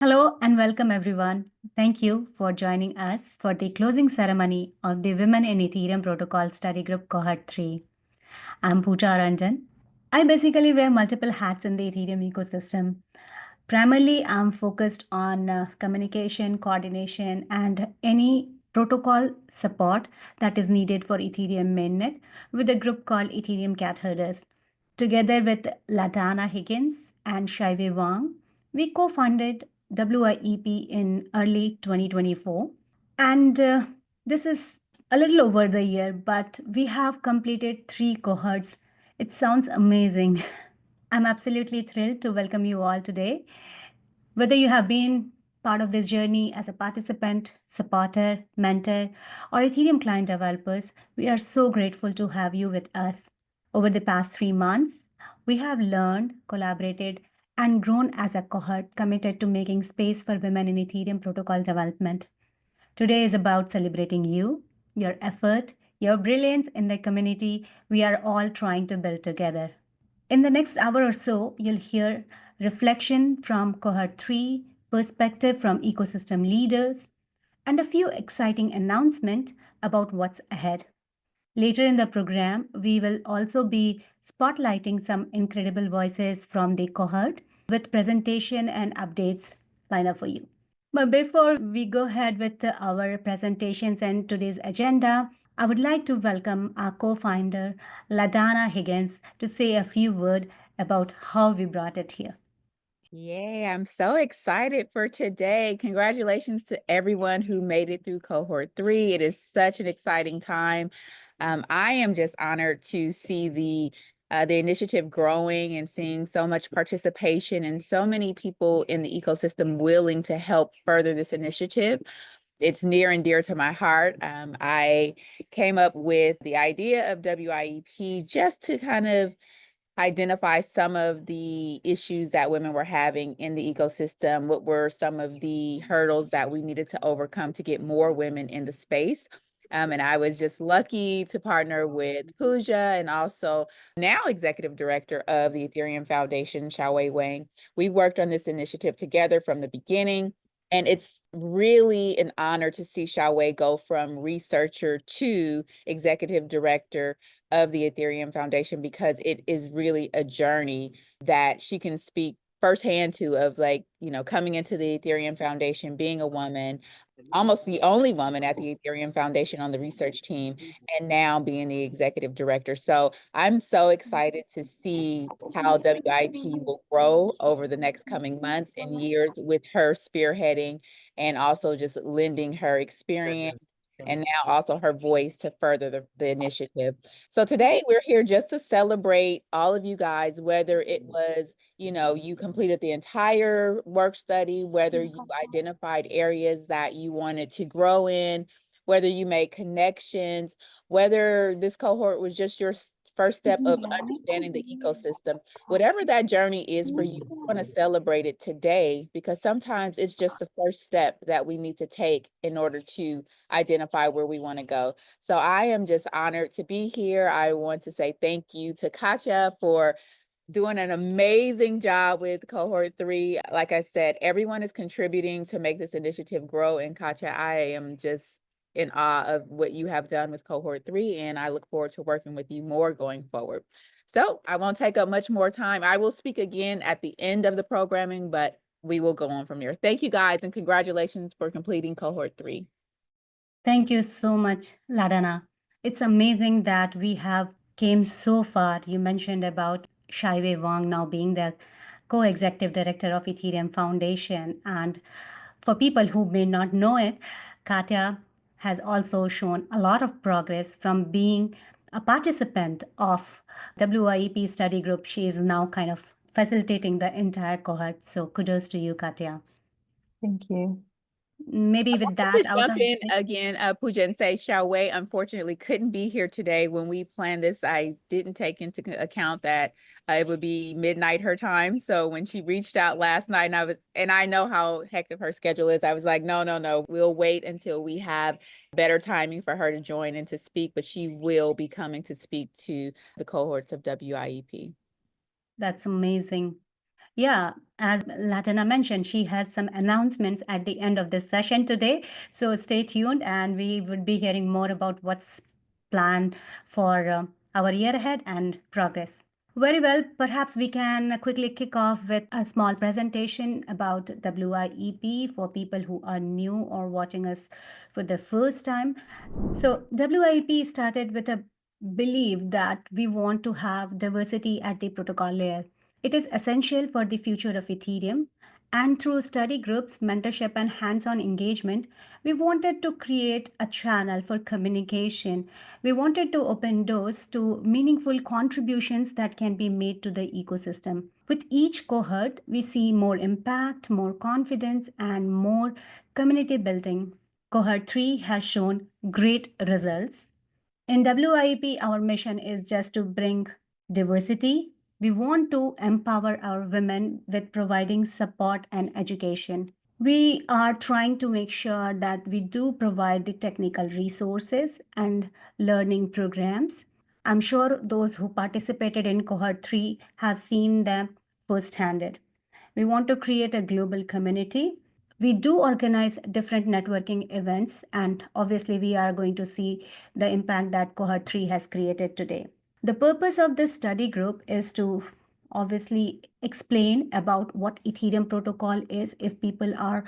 Hello and welcome everyone. Thank you for joining us for the closing ceremony of the Women in Ethereum Protocol Study Group Cohort 3. I'm Pooja Ranjan. I basically wear multiple hats in the Ethereum ecosystem. Primarily, I'm focused on communication, coordination, and any protocol support that is needed for Ethereum mainnet with a group called Ethereum Cat Herders. Together with Donna Higgins and Shaive Wang, we co-founded WIEP in early 2024. And this is a little over the year, but we have completed 3 cohorts. It sounds amazing. I'm absolutely thrilled to welcome you all today. Whether you have been part of this journey as a participant, supporter, mentor, or Ethereum client developers, we are so grateful to have you with us. Over the past 3 months, we have learned, collaborated, and grown as a cohort committed to making space for women in Ethereum protocol development. Today is about celebrating you, your effort, your brilliance in the community we are all trying to build together. In the next hour or so, you'll hear reflection from Cohort 3, perspective from ecosystem leaders, and a few exciting announcements about what's ahead. Later in the program, we will also be spotlighting some incredible voices from the cohort with presentation and updates lined up for you. But before we go ahead with our presentations and today's agenda, I would like to welcome our co-founder, Donna Higgins, to say a few words about how we brought it here. Yay, I'm so excited for today. Congratulations to everyone who made it through Cohort 3. It is such an exciting time. I am just honored to see the initiative growing and seeing so much participation and so many people in the ecosystem willing to help further this initiative. It's near and dear to my heart. I came up with the idea of WIEP just to kind of identify some of the issues that women were having in the ecosystem. What were some of the hurdles that we needed to overcome to get more women in the space? And I was just lucky to partner with Pooja and also now executive director of the Ethereum Foundation, Xiaowei Wang. We worked on this initiative together from the beginning. And it's really an honor to see Xiaowei go from researcher to executive director of the Ethereum Foundation, because it is really a journey that she can speak firsthand to, of like, coming into the Ethereum Foundation, being a woman, almost the only woman at the Ethereum Foundation on the research team, and now being the executive director. So I'm so excited to see how WIP will grow over the next coming months and years with her spearheading and also just lending her experience and now also her voice to further the initiative. So today we're here just to celebrate all of you guys, whether it was, you completed the entire work study, whether you identified areas that you wanted to grow in, whether you made connections, whether this cohort was just your first step of understanding the ecosystem. Whatever that journey is for you, we want to celebrate it today, because sometimes it's just the first step that we need to take in order to identify where we want to go. So I am just honored to be here. I want to say thank you to Katya for doing an amazing job with Cohort 3. Like I said, everyone is contributing to make this initiative grow. And Katya, I am just in awe of what you have done with Cohort 3, and I look forward to working with you more going forward. So I won't take up much more time. I will speak again at the end of the programming, but we will go on from there. Thank you guys, and congratulations for completing Cohort 3. Thank you so much, Ladana. It's amazing that we have came so far. You mentioned about Shaiwei Wang now being the co-executive director of Ethereum Foundation. And for people who may not know it, Katya has also shown a lot of progress from being a participant of WIEP study group. She is now kind of facilitating the entire cohort. So kudos to you, Katya. Thank you. Maybe with that out Jump of in again, Pooja, and say Xiaowei unfortunately couldn't be here today. When we planned this, I didn't take into account that it would be midnight her time. So when she reached out last night, and I know how hectic her schedule is, I was like, no, we'll wait until we have better timing for her to join and to speak. But she will be coming to speak to the cohorts of WIEP. That's amazing. Yeah, as Latina mentioned, she has some announcements at the end of this session today. So stay tuned and we would be hearing more about what's planned for our year ahead and progress. Very well, perhaps we can quickly kick off with a small presentation about WIEP for people who are new or watching us for the first time. So, WIEP started with a belief that we want to have diversity at the protocol layer. It is essential for the future of Ethereum. And through study groups, mentorship, and hands on engagement, we wanted to create a channel for communication. We wanted to open doors to meaningful contributions that can be made to the ecosystem. With each cohort, we see more impact, more confidence, and more community building. Cohort 3 has shown great results. In WIP, our mission is just to bring diversity. We want to empower our women with providing support and education. We are trying to make sure that we do provide the technical resources and learning programs. I'm sure those who participated in cohort 3 have seen them firsthand. We want to create a global community. We do organize different networking events, and obviously, we are going to see the impact that cohort 3 has created today. The purpose of this study group is to obviously explain about what Ethereum protocol is if people are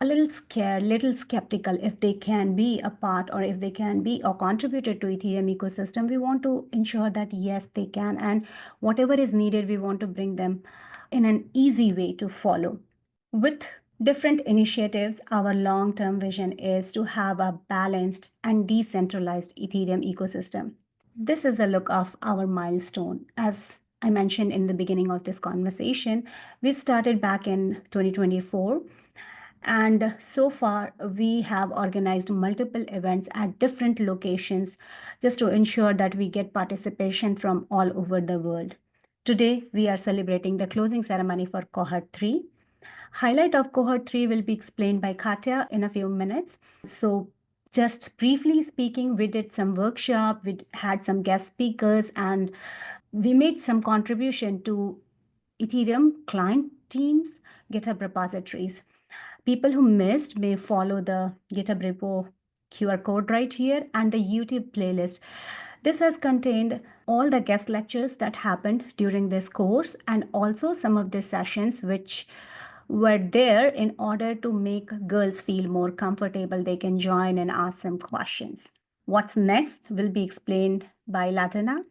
a little scared, little skeptical if they can be a part or if they can be or contributed to Ethereum ecosystem. We want to ensure that yes, they can, and whatever is needed, we want to bring them in an easy way to follow. With different initiatives, our long term vision is to have a balanced and decentralized Ethereum ecosystem. This is a look of our milestone. As I mentioned in the beginning of this conversation, we started back in 2024. And so far, we have organized multiple events at different locations just to ensure that we get participation from all over the world. Today, we are celebrating the closing ceremony for Cohort 3. Highlight of Cohort 3 will be explained by Katya in a few minutes. So, just briefly speaking, we did some workshop, we had some guest speakers, and we made some contribution to Ethereum client teams, GitHub repositories. People who missed may follow the GitHub repo QR code right here and the YouTube playlist. This has contained all the guest lectures that happened during this course and also some of the sessions which were there in order to make girls feel more comfortable. They can join and ask some questions. What's next will be explained by Latina.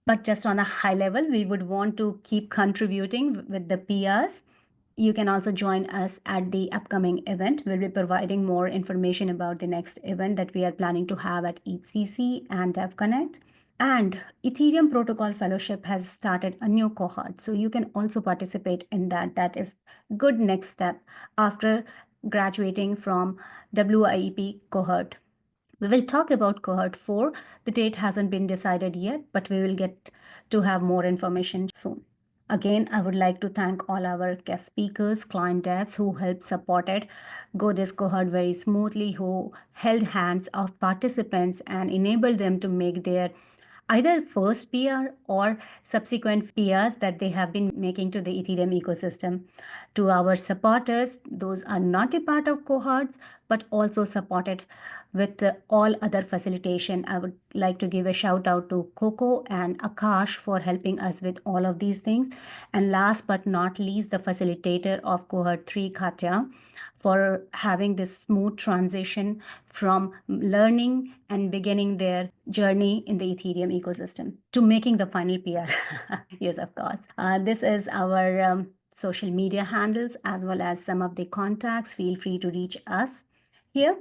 But just on a high level, we would want to keep contributing with the PRs. You can also join us at the upcoming event. We'll be providing more information about the next event that we are planning to have at ECC and DevConnect. And Ethereum Protocol Fellowship has started a new cohort. So you can also participate in that. That is good next step after graduating from WIEP cohort. We will talk about cohort 4. The date hasn't been decided yet, but we will get to have more information soon. Again, I would like to thank all our guest speakers, client devs who helped supported go this cohort very smoothly, who held hands of participants and enabled them to make their either first PR or subsequent PRs that they have been making to the Ethereum ecosystem. To our supporters, those are not a part of cohorts, but also supported with all other facilitation. I would like to give a shout out to Coco and Akash for helping us with all of these things. And last but not least, the facilitator of cohort 3, Katya, for having this smooth transition from learning and beginning their journey in the Ethereum ecosystem to making the final PR. Yes, of course. This is our social media handles as well as some of the contacts. Feel free to reach us here.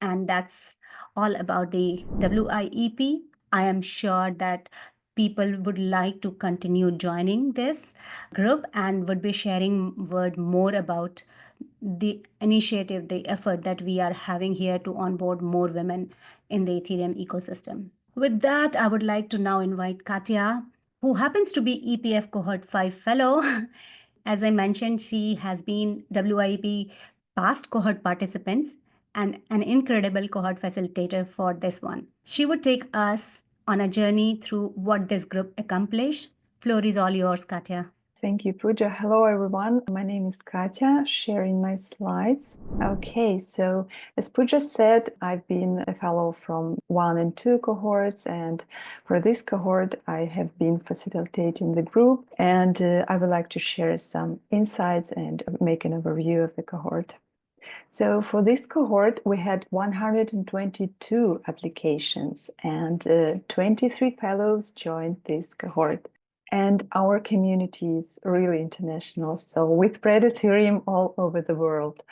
And that's all about the WIEP. I am sure that people would like to continue joining this group and would be sharing word more about the initiative, the effort that we are having here to onboard more women in the Ethereum ecosystem. With that, I would like to now invite Katya, who happens to be EPF Cohort 5 Fellow. As I mentioned, she has been WIP past cohort participants and an incredible cohort facilitator for this one. She would take us on a journey through what this group accomplished. Floor is all yours, Katya. Thank you, Pooja. Hello, everyone. My name is Katya, sharing my slides. Okay, so as Pooja said, I've been a fellow from 1 and 2 cohorts, and for this cohort, I have been facilitating the group, and I would like to share some insights and make an overview of the cohort. So for this cohort, we had 122 applications, and 23 fellows joined this cohort. And our community is really international. So we spread Ethereum all over the world.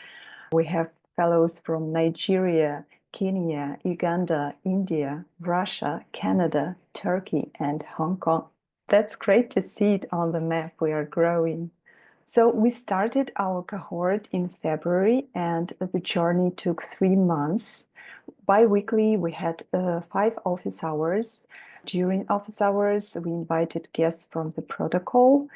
We have fellows from Nigeria, Kenya, Uganda, India, Russia, Canada, Turkey, and Hong Kong. That's great to see it on the map. We are growing. So we started our cohort in February, and the journey took 3 months. Bi-weekly, we had 5 office hours. During office hours, we invited guests from the protocol,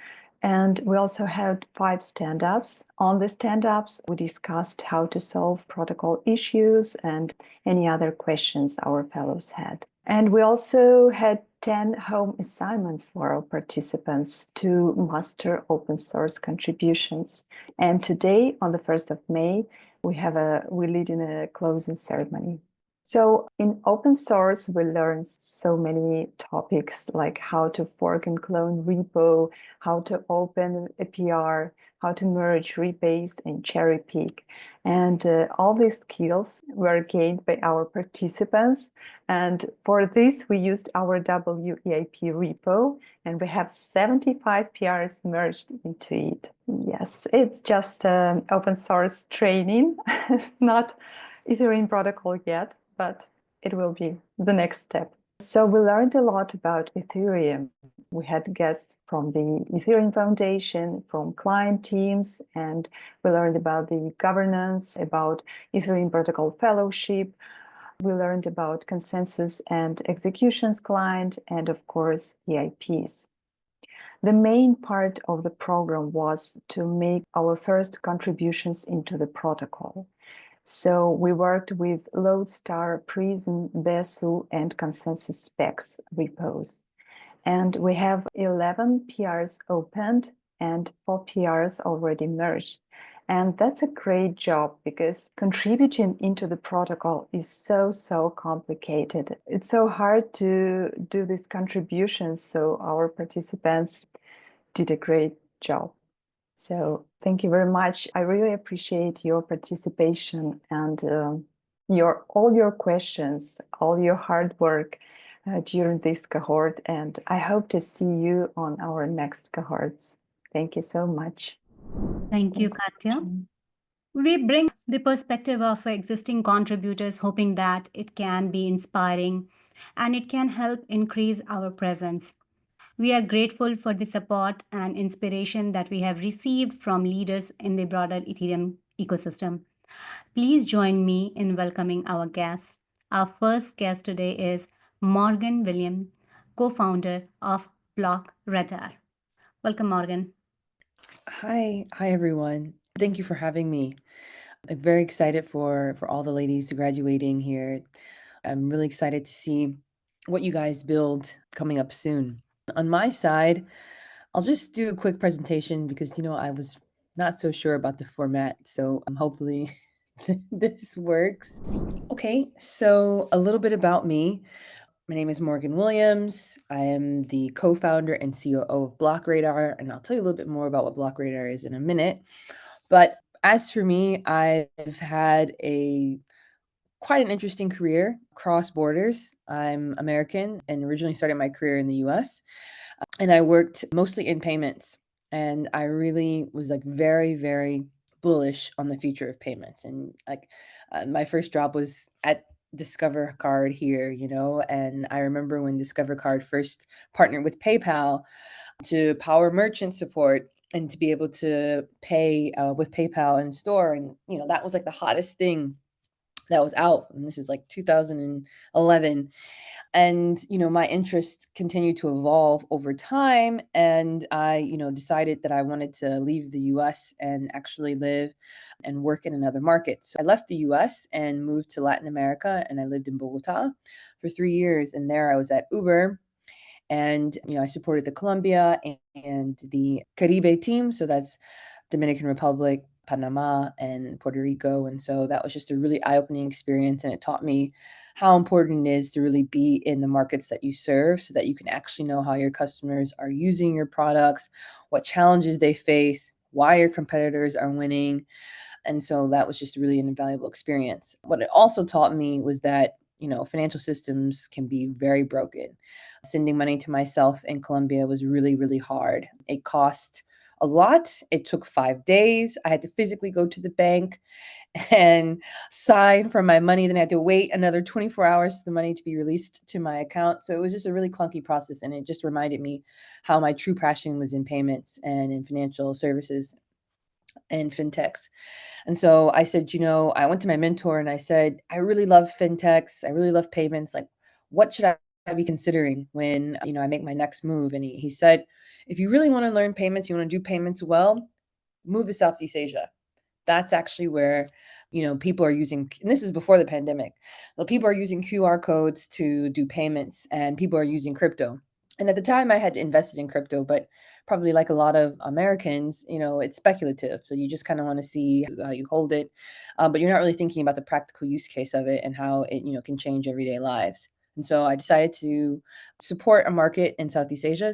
and we also had 5 stand-ups. On the stand-ups, we discussed how to solve protocol issues and any other questions our fellows had. And we also had 10 home assignments for our participants to master open source contributions. And today, on the 1st of May, we lead in a closing ceremony. So in open source, we learned so many topics like how to fork and clone repo, how to open a PR, how to merge rebase and cherry pick. And all these skills were gained by our participants. And for this, we used our WiEP repo, and we have 75 PRs merged into it. Yes, it's just open source training, not Ethereum protocol yet, but it will be the next step. So we learned a lot about Ethereum. We had guests from the Ethereum Foundation, from client teams, and we learned about the governance, about Ethereum Protocol Fellowship. We learned about consensus and executions client, and of course, EIPs. The main part of the program was to make our first contributions into the protocol. So we worked with Lodestar, Prism, Besu, and Consensus Specs repos. And we have 11 PRs opened and 4 PRs already merged. And that's a great job because contributing into the protocol is so complicated. It's so hard to do these contributions. So our participants did a great job. So thank you very much. I really appreciate your participation and all your questions, all your hard work during this cohort. And I hope to see you on our next cohorts. Thank you so much. Thank you, Katya. We bring the perspective of existing contributors, hoping that it can be inspiring and it can help increase our presence. We are grateful for the support and inspiration that we have received from leaders in the broader Ethereum ecosystem. Please join me in welcoming our guests. Our first guest today is Morgan William, co-founder of Block Radar. Welcome, Morgan. Hi everyone. Thank you for having me. I'm very excited for all the ladies graduating here. I'm really excited to see what you guys build coming up soon. On my side, I'll just do a quick presentation because I was not so sure about the format, so hopefully this works. Okay, so a little bit about me. My name is Morgan Williams. I am the co-founder and COO of Block Radar, and I'll tell you a little bit more about what Block Radar is in a minute. But as for me, I've had quite an interesting career across borders. I'm American and originally started my career in the US, and I worked mostly in payments. And I really was very bullish on the future of payments. And my first job was at Discover Card here, and I remember when Discover Card first partnered with PayPal to power merchant support and to be able to pay with PayPal in store. And, that was like the hottest thing that was out. And this is like 2011. And, my interest continued to evolve over time. And I, decided that I wanted to leave the US and actually live and work in another market. So I left the US and moved to Latin America, and I lived in Bogota for 3 years. And there I was at Uber. And, I supported the Colombia and the Caribe team. So that's Dominican Republic, Panama, and Puerto Rico. And so that was just a really eye-opening experience. And it taught me how important it is to really be in the markets that you serve so that you can actually know how your customers are using your products, what challenges they face, why your competitors are winning. And so that was just really an invaluable experience. What it also taught me was that, financial systems can be very broken. Sending money to myself in Colombia was really, really hard. It cost a lot. It took 5 days. I had to physically go to the bank and sign for my money. Then I had to wait another 24 hours for the money to be released to my account. So it was just a really clunky process. And it just reminded me how my true passion was in payments and in financial services and fintechs. And so I said, I went to my mentor and I said, I really love fintechs. I really love payments. Like, what should I be considering when, I make my next move? And he said, if you really want to learn payments, you want to do payments well, move to Southeast Asia. That's actually where, people are using, and this is before the pandemic, well, people are using QR codes to do payments and people are using crypto. And at the time I had invested in crypto, but probably like a lot of Americans, it's speculative. So you just kind of want to see how you hold it. But you're not really thinking about the practical use case of it and how it, can change everyday lives. And so I decided to support a market in Southeast Asia.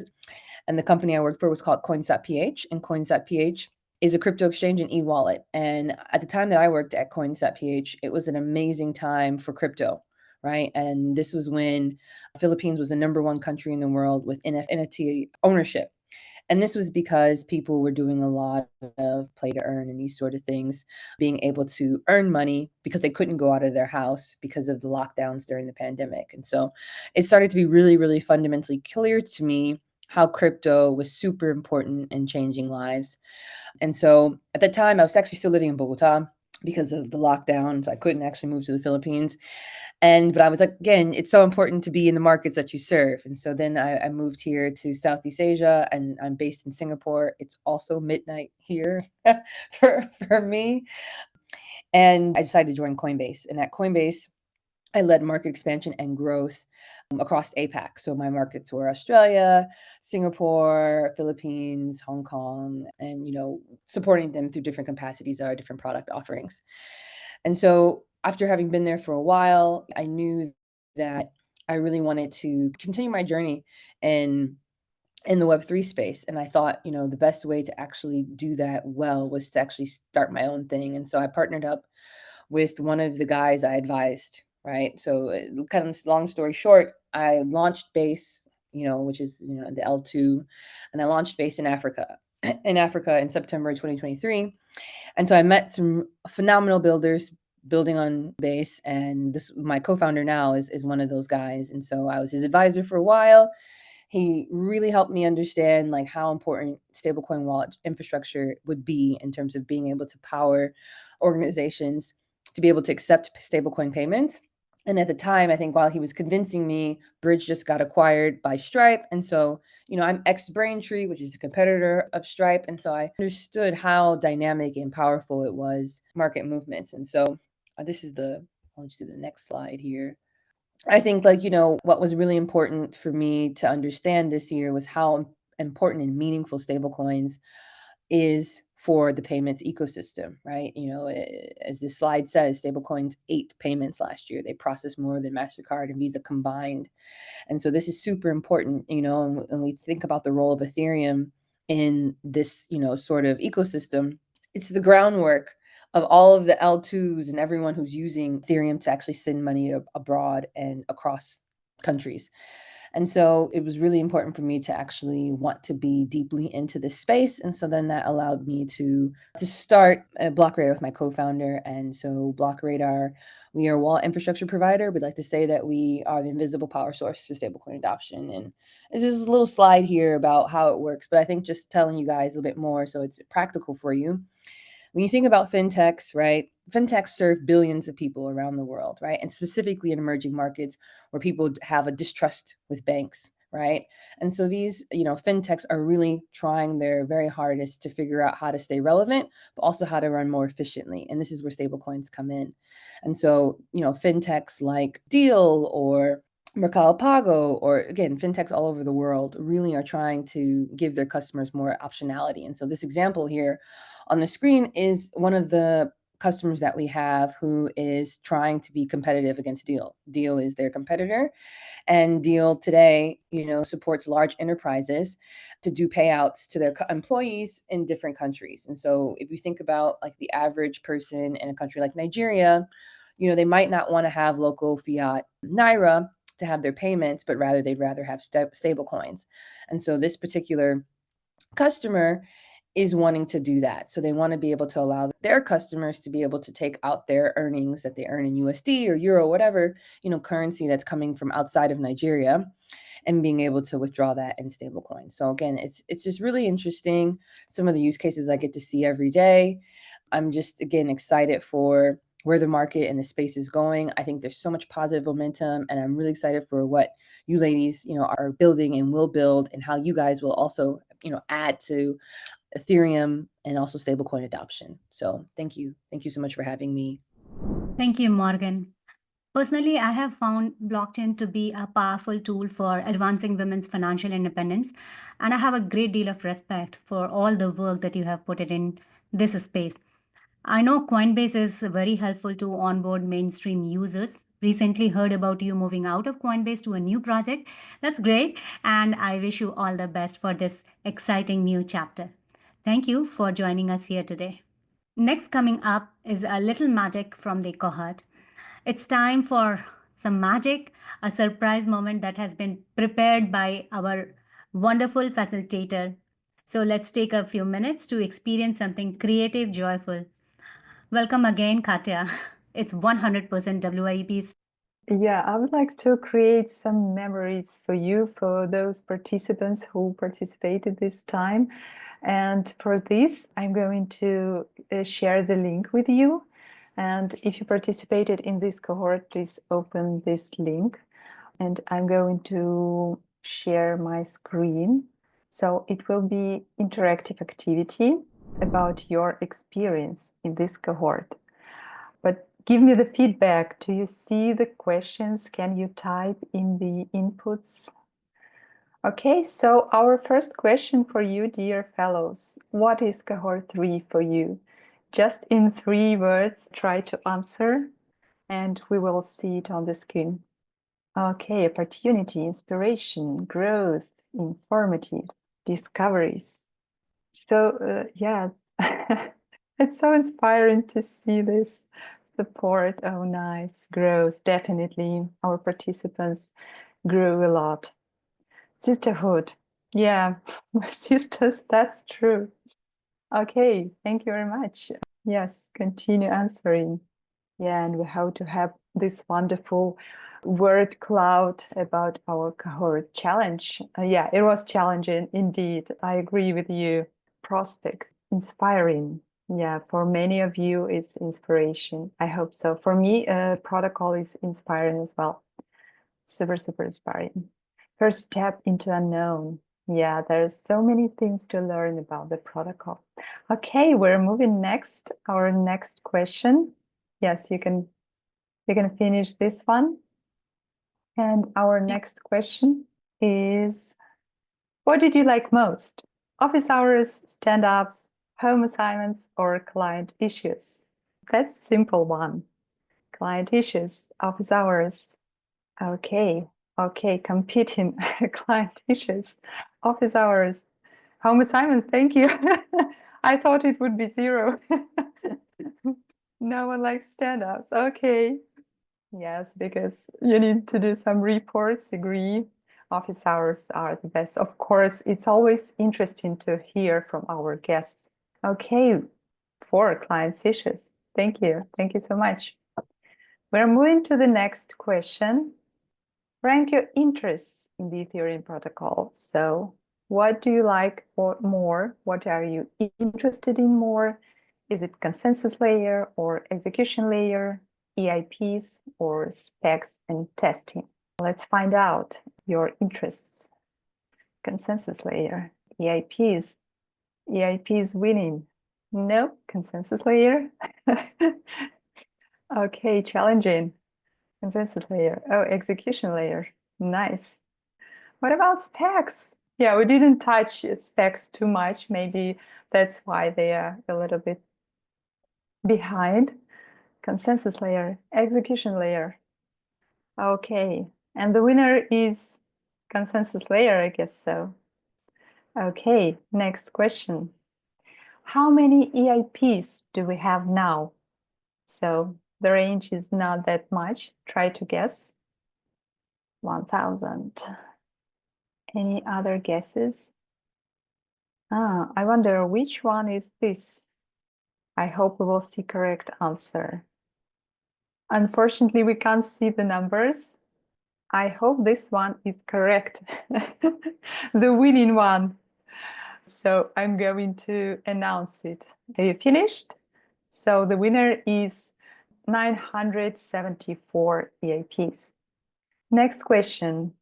And the company I worked for was called Coins.ph, and Coins.ph is a crypto exchange and e-wallet. And at the time that I worked at Coins.ph, it was an amazing time for crypto, right? And this was when Philippines was the number one country in the world with NFT ownership. And this was because people were doing a lot of play to earn and these sort of things, being able to earn money because they couldn't go out of their house because of the lockdowns during the pandemic. And so it started to be really, really fundamentally clear to me how crypto was super important in changing lives. And so at that time, I was actually still living in Bogota because of the lockdown. So I couldn't actually move to the Philippines. But I was like, again, it's so important to be in the markets that you serve. And so then I moved here to Southeast Asia and I'm based in Singapore. It's also midnight here for me. And I decided to join Coinbase. And at Coinbase, I led market expansion and growth across APAC. So my markets were Australia, Singapore, Philippines, Hong Kong, and supporting them through different capacities, our different product offerings. And so after having been there for a while, I knew that I really wanted to continue my journey in the Web3 space. And I thought, the best way to actually do that well was to actually start my own thing. And so I partnered up with one of the guys I advised, right? So kind of long story short, I launched Base, which is, the L2, and I launched Base in Africa, in September 2023. And so I met some phenomenal builders building on Base, and my co-founder now is one of those guys. And so I was his advisor for a while. He really helped me understand like how important stablecoin wallet infrastructure would be in terms of being able to power organizations to be able to accept stablecoin payments. And at the time, I think while he was convincing me, Bridge just got acquired by Stripe. And so, I'm ex-Braintree, which is a competitor of Stripe. And so I understood how dynamic and powerful it was, market movements. And so I'll just do the next slide here. I think what was really important for me to understand this year was how important and meaningful stablecoins is for the payments ecosystem, right? As this slide says, stablecoins ate payments last year. They processed more than MasterCard and Visa combined. And so this is super important, and we think about the role of Ethereum in this, sort of ecosystem. It's the groundwork of all of the L2s and everyone who's using Ethereum to actually send money abroad and across countries. And so it was really important for me to actually want to be deeply into this space. And so then that allowed me to start BlockRadar with my co-founder. And so BlockRadar, we are a wallet infrastructure provider. We'd like to say that we are the invisible power source for stablecoin adoption. And it's just a little slide here about how it works. But I think just telling you guys a little bit more so it's practical for you. When you think about fintechs, right? Fintechs serve billions of people around the world, right? And specifically in emerging markets where people have a distrust with banks, right? And so these, fintechs are really trying their very hardest to figure out how to stay relevant, but also how to run more efficiently. And this is where stablecoins come in. And so, fintechs like Deal or Mercado Pago, or again, fintechs all over the world really are trying to give their customers more optionality. And so this example here on the screen is one of the customers that we have who is trying to be competitive against Deal. Deal is their competitor, and Deal today, supports large enterprises to do payouts to their employees in different countries. And so if you think about like the average person in a country like Nigeria, they might not want to have local fiat naira to have their payments, but rather they'd rather have stable coins. And so this particular customer is wanting to do that. So they want to be able to allow their customers to be able to take out their earnings that they earn in USD or euro, whatever, currency that's coming from outside of Nigeria, and being able to withdraw that in stable coins. So again, it's just really interesting. Some of the use cases I get to see every day. I'm just, again, excited for where the market and the space is going. I think there's so much positive momentum, and I'm really excited for what you ladies, are building and will build, and how you guys will also, add to Ethereum and also stablecoin adoption. So thank you. Thank you so much for having me. Thank you, Morgan. Personally, I have found blockchain to be a powerful tool for advancing women's financial independence, and I have a great deal of respect for all the work that you have put it in this space. I know Coinbase is very helpful to onboard mainstream users. Recently heard about you moving out of Coinbase to a new project. That's great, and I wish you all the best for this exciting new chapter. Thank you for joining us here today. Next coming up is a little magic from the cohort. It's time for some magic, a surprise moment that has been prepared by our wonderful facilitator. So let's take a few minutes to experience something creative, joyful. Welcome again, Katya. It's 100% WIEP. Yeah, I would like to create some memories for you, for those participants who participated this time. And for this, I'm going to share the link with you. And if you participated in this cohort, please open this link. And I'm going to share my screen. So it will be interactive activity about your experience in this cohort. But give me the feedback. Do you see the questions? Can you type in the inputs? Okay, so our first question for you, dear fellows. What is Cohort 3 for you? Just in 3 words, try to answer, and we will see it on the screen. Okay, opportunity, inspiration, growth, informative, discoveries. So, yes, it's so inspiring to see this support. Oh, nice. Growth, definitely. Our participants grew a lot. Sisterhood. Yeah, my sisters, that's true. Okay, thank you very much. Yes, continue answering. Yeah, and we have to have this wonderful word cloud about our cohort challenge. Yeah, it was challenging indeed. I agree with you. Prospect, inspiring. Yeah, for many of you, it's inspiration. I hope so. For me, protocol is inspiring as well. Super, super inspiring. First step into unknown. Yeah, there's so many things to learn about the protocol. Okay, we're moving next. Our next question. Yes, you can finish this one. And our next question is, what did you like most? Office hours, stand-ups, home assignments, or client issues? That's a simple one. Client issues, office hours. Okay, competing client issues, office hours, home assignments. Thank you. I thought it would be 0. No one likes stand-ups. Okay. Yes, because you need to do some reports, agree. Office hours are the best. Of course, it's always interesting to hear from our guests. Okay, 4 client issues. Thank you. Thank you so much. We're moving to the next question. Rank your interests in the Ethereum protocol. So what do you like more? What are you interested in more? Is it consensus layer or execution layer, EIPs or specs and testing? Let's find out your interests. Consensus layer, EIPs. EIPs winning. No, consensus layer. Okay, challenging. Consensus layer. Oh, execution layer. Nice. What about specs? Yeah, we didn't touch specs too much. Maybe that's why they are a little bit behind. Consensus layer, execution layer. Okay, and the winner is consensus layer, I guess so. Okay, next question. How many EIPs do we have now? So the range is not that much. Try to guess. 1,000. Any other guesses? I wonder which one is this? I hope we will see correct answer. Unfortunately, we can't see the numbers. I hope this one is correct. The winning one. So I'm going to announce it. Are you finished? So the winner is 974 EIPs. Next question.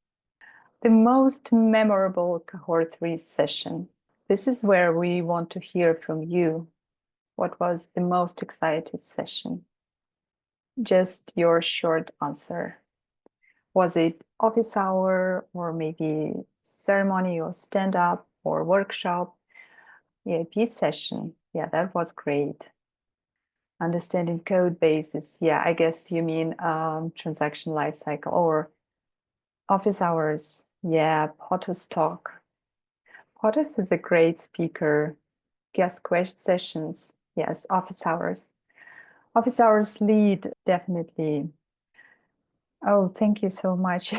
The most memorable Cohort 3 session. This is where we want to hear from you. What was the most exciting session? Just your short answer. Was it office hour or maybe ceremony or stand-up or workshop? EIP session. Yeah, that was great. Understanding code bases. Yeah, I guess you mean transaction lifecycle or office hours. Yeah, POTUS talk. POTUS is a great speaker. Guest question sessions. Yes, office hours. Office hours lead, definitely. Oh, thank you so much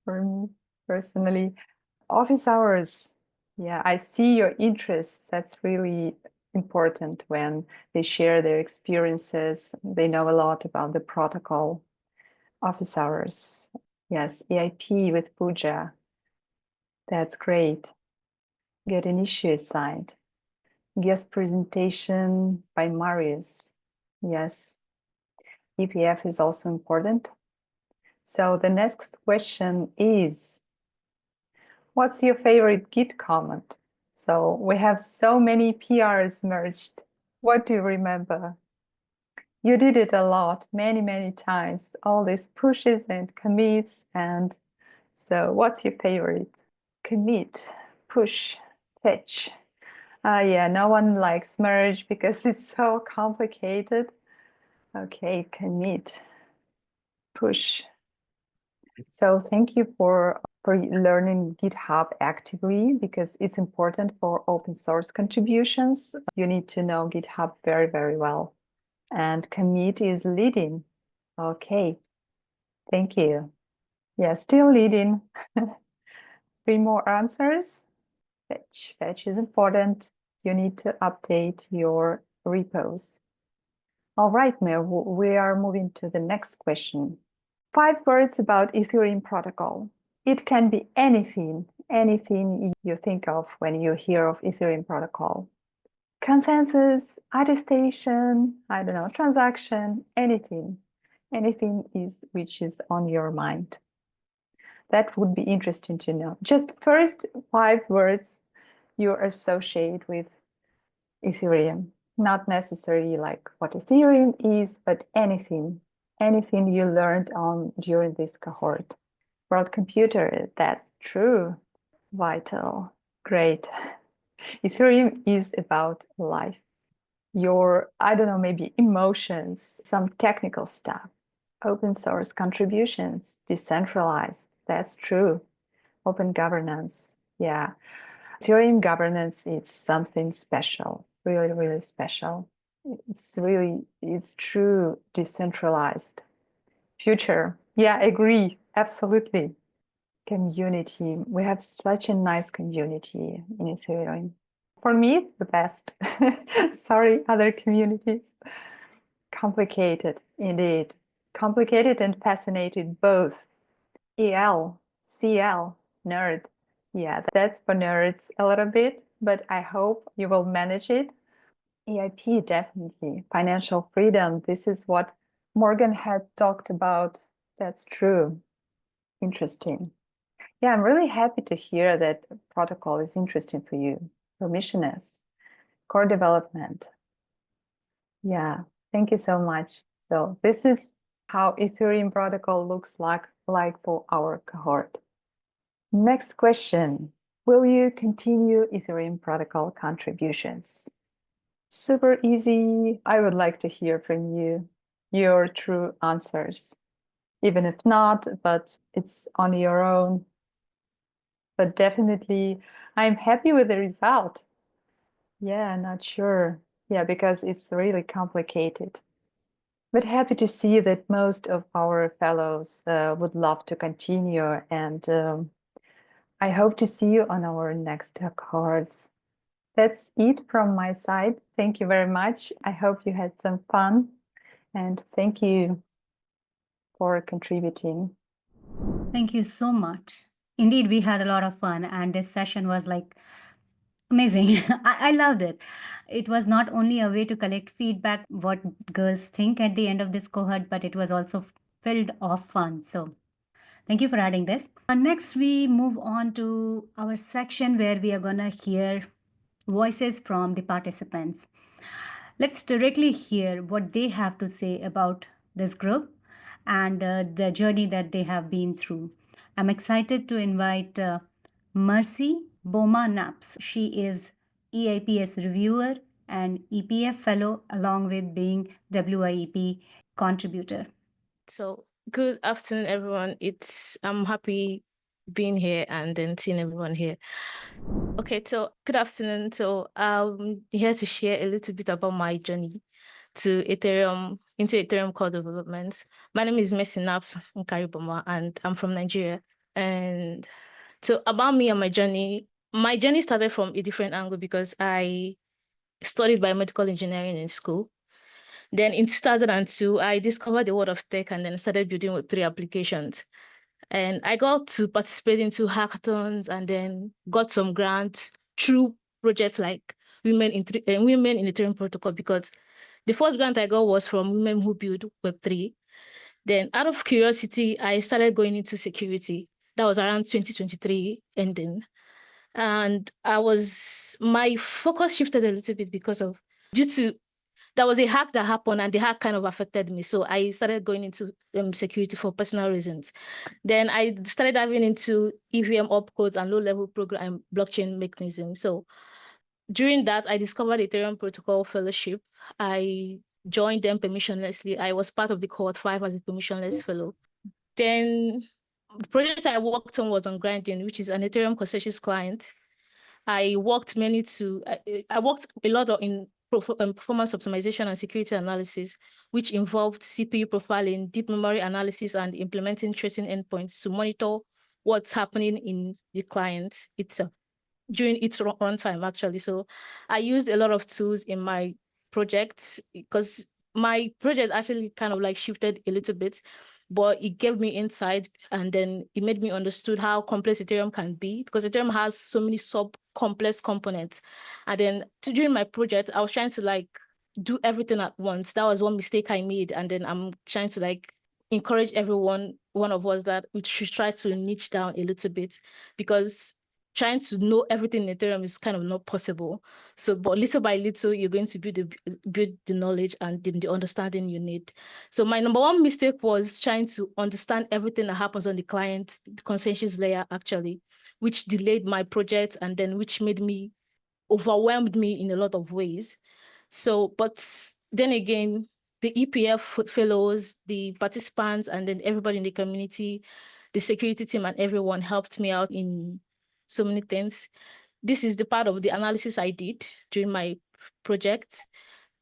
for me personally. Office hours. Yeah, I see your interests. That's really important when they share their experiences. They know a lot about the protocol. Office hours. Yes, EIP with Pooja. That's great. Get an issue assigned. Guest presentation by Marius. Yes, EPF is also important. So the next question is, what's your favorite Git comment? So we have so many PRs merged. What do you remember? You did it a lot, many, many times, all these pushes and commits. And so what's your favorite? Commit, push, fetch. Yeah, no one likes merge because it's so complicated. Okay, commit, push. So thank you for learning GitHub actively because it's important for open source contributions. You need to know GitHub very, very well. And commit is leading. Okay, thank you. Yeah, still leading. 3 more answers. Fetch. Fetch is important. You need to update your repos. All right, Mir, we are moving to the next question. 5 words about Ethereum protocol. It can be anything you think of when you hear of Ethereum protocol. Consensus, attestation, I don't know, transaction, anything is which is on your mind. That would be interesting to know. Just first 5 words you associate with Ethereum. Not necessarily like what Ethereum is, but anything you learned on during this cohort. World computer, that's true. Vital, great. Ethereum is about life. Your, I don't know, maybe emotions, some technical stuff, open source contributions, decentralized, that's true. Open governance, yeah. Ethereum governance is something special, really, really special. It's true decentralized. Future, yeah, agree, absolutely. Community, we have such a nice community in Ethereum. For me, it's the best. Sorry, other communities. Complicated, indeed. Complicated and fascinated both. EL, CL, nerd. Yeah, that's for nerds a little bit, but I hope you will manage it. EIP, definitely. Financial freedom. This is what Morgan had talked about. That's true. Interesting. Yeah, I'm really happy to hear that protocol is interesting for you. Permissionless, core development. Yeah, thank you so much. So this is how Ethereum protocol looks like for our cohort. Next question. Will you continue Ethereum protocol contributions? Super easy. I would like to hear from you, your true answers. Even if not, but it's on your own. But definitely, I'm happy with the result. Yeah, not sure. Yeah, because it's really complicated. But happy to see that most of our fellows would love to continue, and I hope to see you on our next course. That's it from my side. Thank you very much. I hope you had some fun, and thank you for contributing. Thank you so much. Indeed, we had a lot of fun, and this session was like amazing. I loved it. It was not only a way to collect feedback, what girls think at the end of this cohort, but it was also filled of fun. So thank you for adding this. Next, we move on to our section where we are going to hear voices from the participants. Let's directly hear what they have to say about this group and the journey that they have been through. I'm excited to invite Mercy Boma Naps. She is EIPS reviewer and EPF fellow, along with being WIEP contributor. So good afternoon, everyone. I'm happy being here and then seeing everyone here. Okay, so good afternoon. So I'm here to share a little bit about my journey into Ethereum core development. My name is Mercy Naps Boma, and I'm from Nigeria. And so about me and my journey started from a different angle because I studied biomedical engineering in school. Then in 2002, I discovered the world of tech and then started building Web3 applications. And I got to participate into hackathons and then got some grants through projects like Women in Ethereum Protocol, because the first grant I got was from women who build Web3. Then out of curiosity, I started going into security. That was around 2023 ending. And my focus shifted a little bit due to there was a hack that happened and the hack kind of affected me. So I started going into security for personal reasons. Then I started diving into EVM opcodes and low-level program blockchain mechanism. So during that, I discovered Ethereum Protocol Fellowship. I joined them permissionlessly. I was part of the Cohort 5 as a permissionless fellow. Then the project I worked on was on Grinding, which is an Ethereum consensus client. I worked I worked a lot in performance optimization and security analysis, which involved CPU profiling, deep memory analysis, and implementing tracing endpoints to monitor what's happening in the client itself during its runtime, actually. So I used a lot of tools in my projects because my project actually kind of like shifted a little bit, but it gave me insight and then it made me understood how complex Ethereum can be, because Ethereum has so many sub-complex components. And then during my project, I was trying to like do everything at once. That was one mistake I made. And then I'm trying to like encourage one of us, that we should try to niche down a little bit, because trying to know everything in Ethereum is kind of not possible. So, but little by little, you're going to build the knowledge and the understanding you need. So my number one mistake was trying to understand everything that happens on the client, the consensus layer, actually, which delayed my project and then which overwhelmed me in a lot of ways. So, but then again, the EPF fellows, the participants, and then everybody in the community, the security team and everyone helped me out in so many things. This is the part of the analysis I did during my project.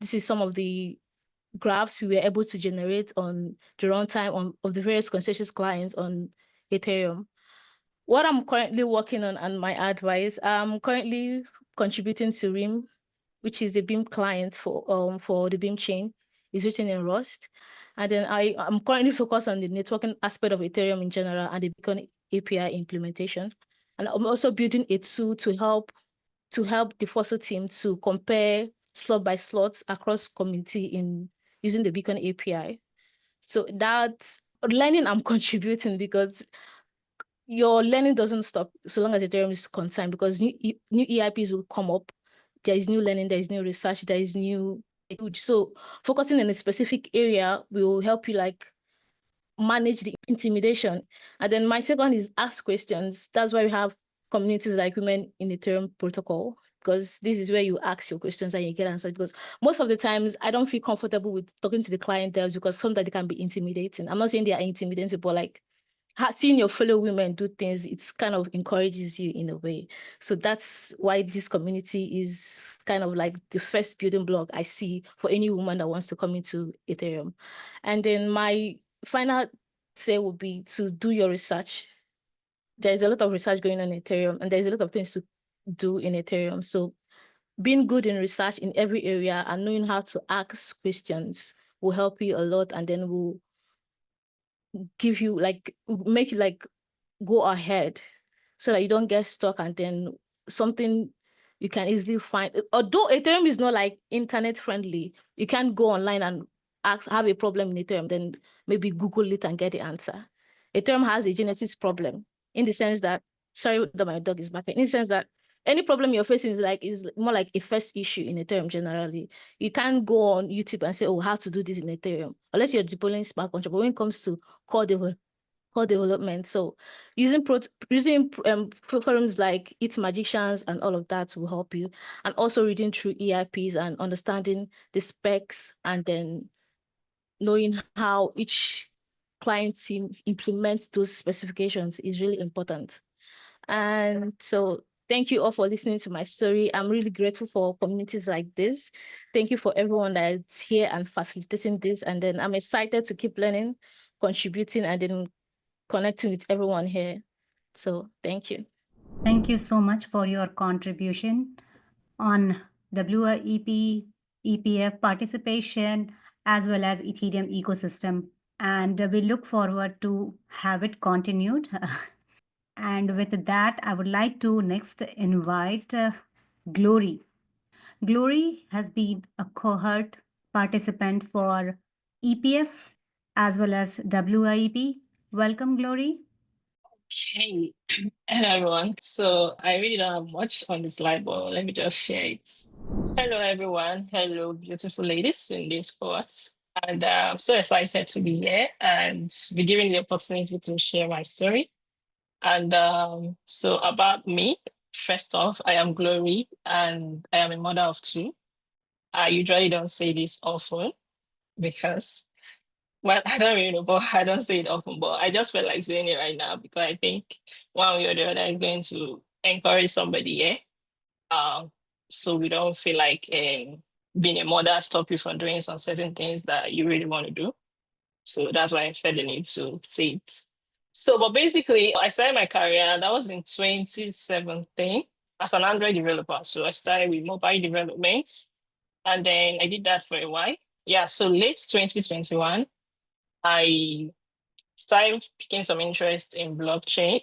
This is some of the graphs we were able to generate on the runtime of the various consensus clients on Ethereum. What I'm currently working on and my advice, I'm currently contributing to RIM, which is the Beam client for the Beam chain. It's written in Rust. And then I'm currently focused on the networking aspect of Ethereum in general and the Beacon API implementation. And I'm also building a tool to help the FOSO team to compare slot by slots across community in using the Beacon API. So that's learning I'm contributing, because your learning doesn't stop so long as Ethereum is concerned, because new EIPs will come up. There is new learning, there is new research, there is new. So focusing in a specific area will help you like manage the intimidation. And then my second is ask questions. That's why we have communities like Women in Ethereum Protocol, because this is where you ask your questions and you get answers. Because most of the times I don't feel comfortable with talking to the client devs because sometimes they can be intimidating. I'm not saying they are intimidating, but like seeing your fellow women do things, it's kind of encourages you in a way. So that's why this community is kind of like the first building block I see for any woman that wants to come into Ethereum. And then my final say would be to do your research. There's a lot of research going on in Ethereum, and there's a lot of things to do in Ethereum. So being good in research in every area and knowing how to ask questions will help you a lot, and then will give you like, make you like go ahead so that you don't get stuck and then something you can easily find. Although Ethereum is not like internet friendly, you can't go online and have a problem in Ethereum, then maybe Google it and get the answer. Ethereum has a genesis problem in the sense that, sorry that my dog is barking, in the sense that any problem you're facing is more like a first issue in Ethereum generally. You can't go on YouTube and say, oh, how to do this in Ethereum, unless you're deploying smart contract. But when it comes to core development, so using forums like It's Magicians and all of that will help you, and also reading through EIPs and understanding the specs, and then knowing how each client team implements those specifications is really important. And so thank you all for listening to my story. I'm really grateful for communities like this. Thank you for everyone that's here and facilitating this. And then I'm excited to keep learning, contributing, and then connecting with everyone here. So thank you. Thank you so much for your contribution on WiEP, EPF participation, as well as Ethereum ecosystem. And we look forward to have it continued. And with that, I would like to next invite Glory. Glory has been a cohort participant for EPF as well as WiEP. Welcome, Glory. Okay, hello everyone. So I really don't have much on the slide, but let me just share it. Hello everyone. Hello, beautiful ladies in this court. And I'm so excited to be here and be given the opportunity to share my story. And so about me, first off, I am Glory and I am a mother of two. I usually don't say this often because, well, I don't really know, but I don't say it often, but I just feel like saying it right now because I think one way or the other is going to encourage somebody here. So we don't feel like being a mother stop you from doing some certain things that you really want to do. So that's why I felt the need to say it. So, but basically, I started my career, that was in 2017 as an Android developer. So I started with mobile development and then I did that for a while. Yeah, so late 2021, I started picking some interest in blockchain.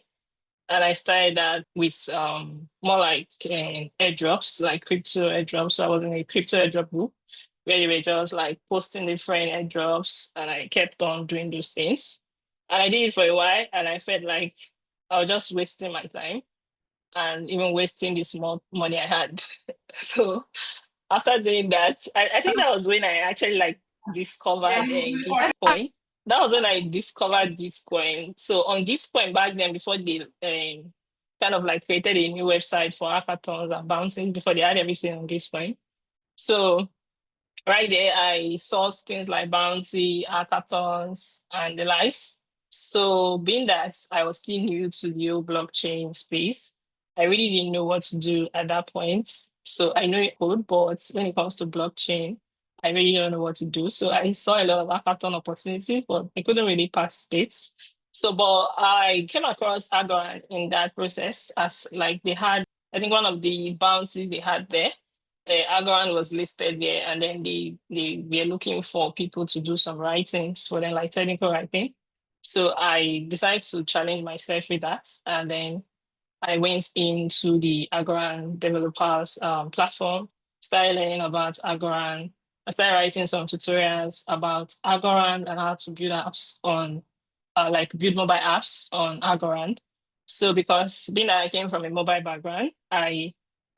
And I started that with more like airdrops, like crypto airdrops. So I was in a crypto airdrop group where they were just like posting different airdrops, and I kept on doing those things. And I did it for a while, and I felt like I was just wasting my time and even wasting the small money I had. So after doing that, I think that was when I actually like discovered Gitcoin. That was when I discovered Gitcoin. So on Gitcoin back then, before they kind of like created a new website for hackathons and bouncing, before they had everything on Gitcoin. So right there, I saw things like bounty, hackathons, and the likes. So being that I was still new to the whole blockchain space, I really didn't know what to do at that point. So I know code, but when it comes to blockchain, I really don't know what to do. So I saw a lot of hackathon opportunities, but I couldn't really participate. So, but I came across Agora in that process as like they had, I think one of the bounties they had there, Agoran was listed there, and then they were looking for people to do some writings for them, like technical writing. So I decided to challenge myself with that, and then I went into the Agoran developers platform, started learning about Agoran. I started writing some tutorials about Agoran and how to build apps on, like build mobile apps on Agoran. So because being that I came from a mobile background, at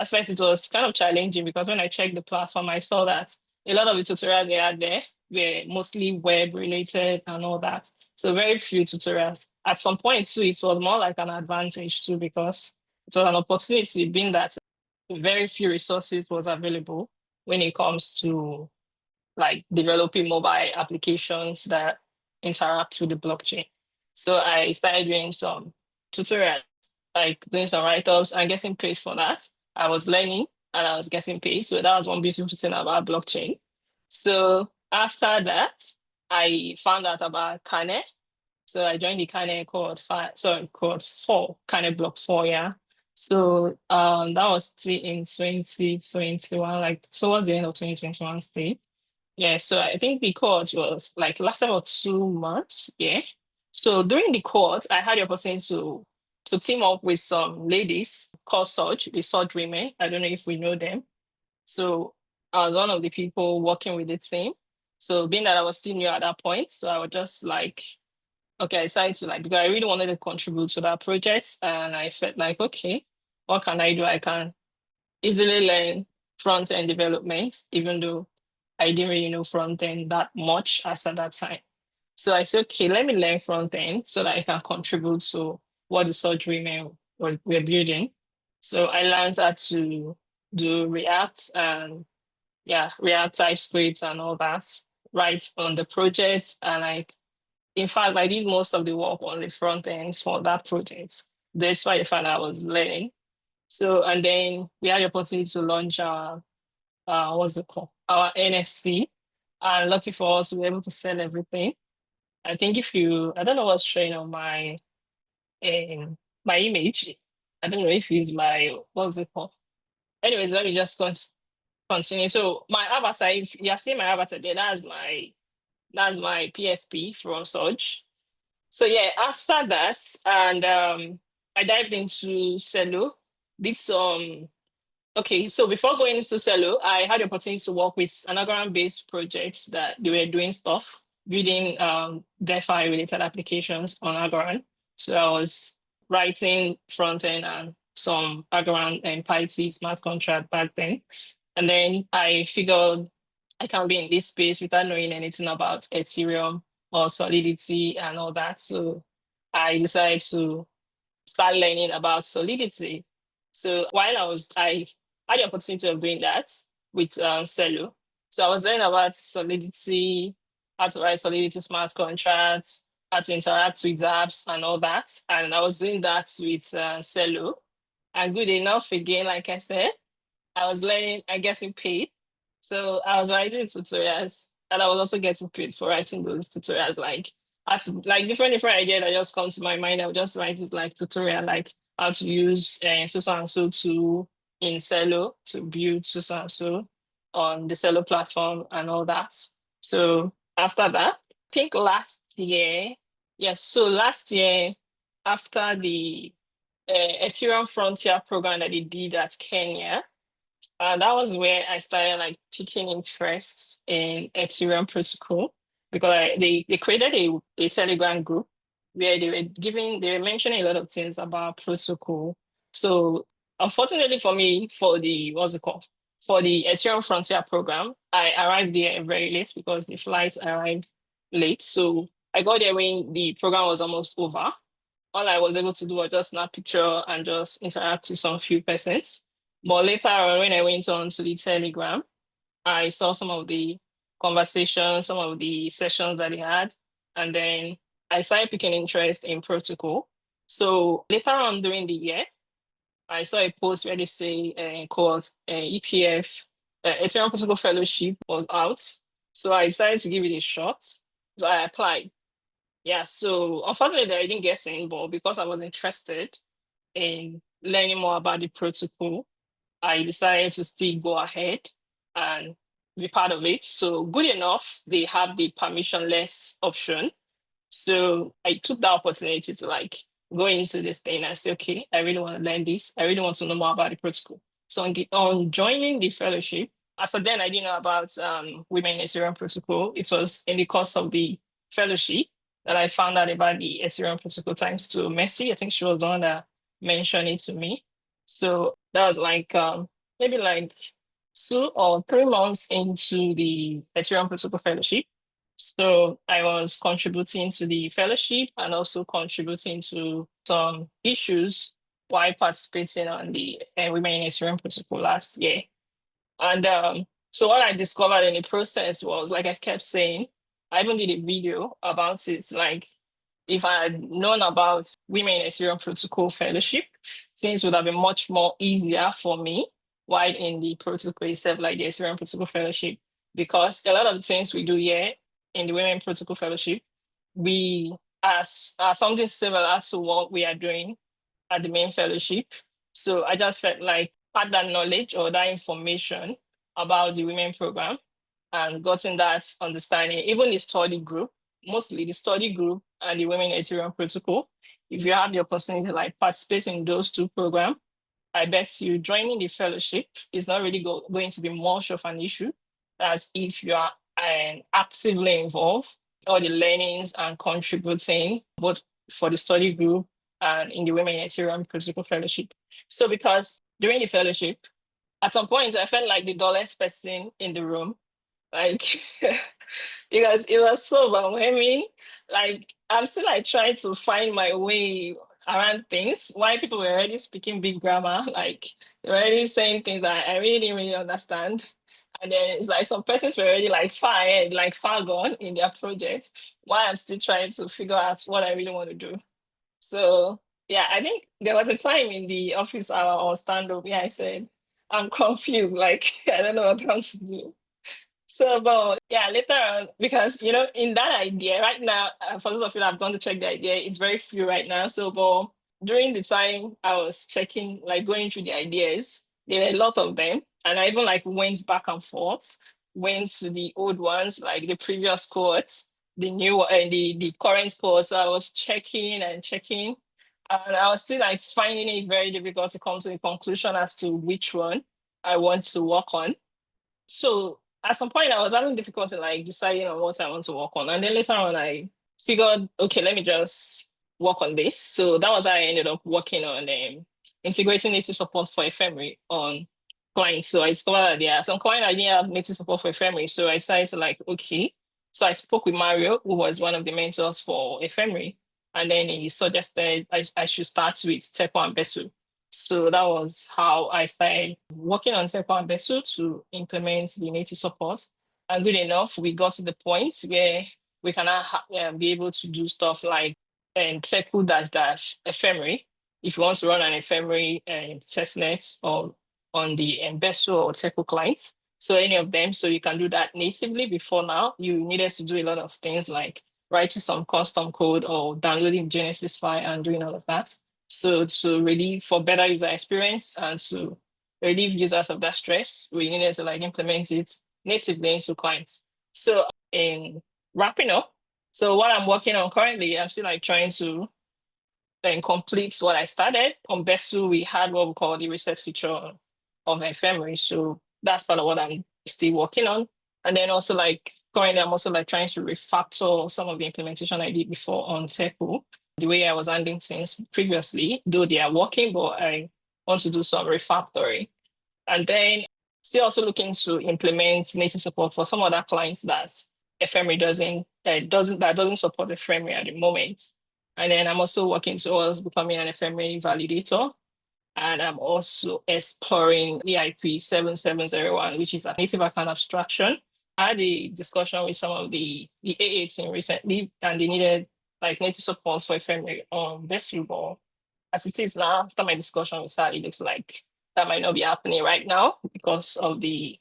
first it was kind of challenging because when I checked the platform, I saw that a lot of the tutorials they had there, were mostly web related and all that. So very few tutorials. At some point too, it was more like an advantage too, because it was an opportunity, being that very few resources was available when it comes to like developing mobile applications that interact with the blockchain. So I started doing some tutorials, like doing some write-ups and getting paid for that. I was learning and I was getting paid. So that was one beautiful thing about blockchain. So after that, I found out about Kane. So I joined the Kane cohort 4, Kane block 4, yeah. So that was still in 2021, like towards the end of 2021 state. Yeah, so I think the cohort was like lasted about 2 months. Yeah. So during the cohort, I had the opportunity to team up with some ladies called Surge, the Surge women. I don't know if we know them. So I was one of the people working with the team. So being that I was still new at that point, so I was just like, okay, I decided to like, because I really wanted to contribute to that project, and I felt like, okay, what can I do? I can easily learn front end development, even though I didn't really know front end that much as at that time. So I said, okay, let me learn front end so that I can contribute to what the surgery men were building. So I learned how to do React and yeah, React TypeScript and all that right on the project. And like, in fact, I did most of the work on the front end for that project. Despite the fact I was learning. So, and then we had the opportunity to launch our, what's it called? Our NFC. And lucky for us, we were able to sell everything. I think I don't know what's showing on my image. I don't know if it's my, what's it called? Anyways, let me just continue. So my avatar, if you have seen my avatar there, that's my PFP from Surge. So yeah, after that, and I dived into Cello, did some. Okay, so before going into Cello, I had the opportunity to work with Anagram-based projects that they were doing stuff, building DeFi-related applications on Agaran. So I was writing front-end and some Agaran and Python smart contract back then. And then I figured I can be in this space without knowing anything about Ethereum or Solidity and all that. So I decided to start learning about Solidity. So while I had the opportunity of doing that with Cello. So I was learning about Solidity, how to write Solidity smart contracts, how to interact with apps and all that. And I was doing that with Cello. And good enough, again, like I said, I was learning and getting paid. So I was writing tutorials and I was also getting paid for writing those tutorials. Like different ideas that just come to my mind. I would just write it like tutorial, like how to use so and so tool in Cello to build so and so on the Cello platform and all that. So after that, I think last year, yes, so last year after the Ethereum Frontier program that they did at Kenya, that was where I started like picking interest in Ethereum protocol, because they created a Telegram group where they were mentioning a lot of things about protocol. So unfortunately for me, for the what's it called? For the Ethereum Frontier program, I arrived there very late because the flight arrived late. So I got there when the program was almost over. All I was able to do was just snap picture and just interact with some few persons. But later on, when I went on to the Telegram, I saw some of the conversations, some of the sessions that they had, and then I started picking interest in protocol. So later on during the year, I saw a post where they say called EPF, Ethereum Protocol Fellowship was out. So I decided to give it a shot. So I applied. Yeah, so unfortunately I didn't get in, but because I was interested in learning more about the protocol, I decided to still go ahead and be part of it. So good enough, they have the permissionless option. So I took that opportunity to like go into this thing and say, okay, I really want to learn this. I really want to know more about the protocol. So on joining the fellowship, as of then I didn't know about Women in Ethereum protocol. It was in the course of the fellowship that I found out about the Ethereum protocol thanks to Messi. I think she was the one that mentioned it to me. So that was like maybe like 2 or 3 months into the Ethereum protocol fellowship. So I was contributing to the fellowship and also contributing to some issues while participating on the Women in Ethereum protocol last year. And so what I discovered in the process was, like I kept saying, I even did a video about it. Like, if I had known about Women in Ethereum Protocol Fellowship, things would have been much more easier for me while in the protocol itself, like the Ethereum Protocol Fellowship, because a lot of the things we do here in the Women Protocol Fellowship, we are something similar to what we are doing at the main fellowship. So I just felt like had that knowledge or that information about the women program and gotten that understanding, even the study group, mostly the study group and the Women Ethereum Protocol. If you have the opportunity to like participate in those two programs, I bet you joining the fellowship is not really going to be much of an issue as if you are actively involved, all the learnings and contributing both for the study group and in the Women in Ethereum Protocol Fellowship. So because during the fellowship, at some point I felt like the dullest person in the room. Like it was so overwhelming. Like I'm still like trying to find my way around things. Why people were already speaking big grammar, like they're already saying things that I really didn't really understand. And then it's like some persons were already like far ahead, like far gone in their project. Why I'm still trying to figure out what I really want to do. So yeah, I think there was a time in the office hour or stand up where I said, I'm confused, like I don't know what else to do. So, but yeah, later on, because in that idea right now, for those of you that have gone to check the idea, it's very few right now. So, but during the time I was checking, like going through the ideas, there were a lot of them, and I even like went back and forth, went to the old ones, like the previous cohorts, the new and the current cohorts. So I was checking and checking, and I was still like finding it very difficult to come to a conclusion as to which one I want to work on. So at some point I was having difficulty like deciding on what I want to work on. And then later on I figured, okay, let me just work on this. So that was how I ended up working on integrating native support for ephemery on clients. So I discovered that there are some clients I didn't have native support for ephemery. So I decided to like, okay. So I spoke with Mario, who was one of the mentors for ephemery. And then he suggested I should start with Tepo and Besu. So that was how I started working on Tepo and Besu to implement the native support. And good enough, we got to the point where we can now be able to do stuff like Tepo dash ephemery. If you want to run an ephemery testnet or on the Besu or Tepo clients, so any of them, so you can do that natively. Before now, you needed to do a lot of things like writing some custom code or downloading Genesis file and doing all of that. So to really for better user experience and to relieve users of that stress, we needed to like implement it natively into clients. So in wrapping up, so what I'm working on currently, I'm still like trying to then complete what I started. On Besu, we had what we call the reset feature of ephemery. So that's part of what I'm still working on. And then also like currently I'm also like trying to refactor some of the implementation I did before on Tepo, the way I was handling things previously, though they are working, but I want to do some refactoring. And then still also looking to implement native support for some other clients that ephemery doesn't support ephemery at the moment. And then I'm also working towards becoming an ephemery validator. And I'm also exploring WiEP 7701, which is a native account abstraction. I had a discussion with some of the AA team recently, and they needed like native support for ephemery on Vesuble. As it is now, after my discussion with Sally, it looks like that might not be happening right now because of the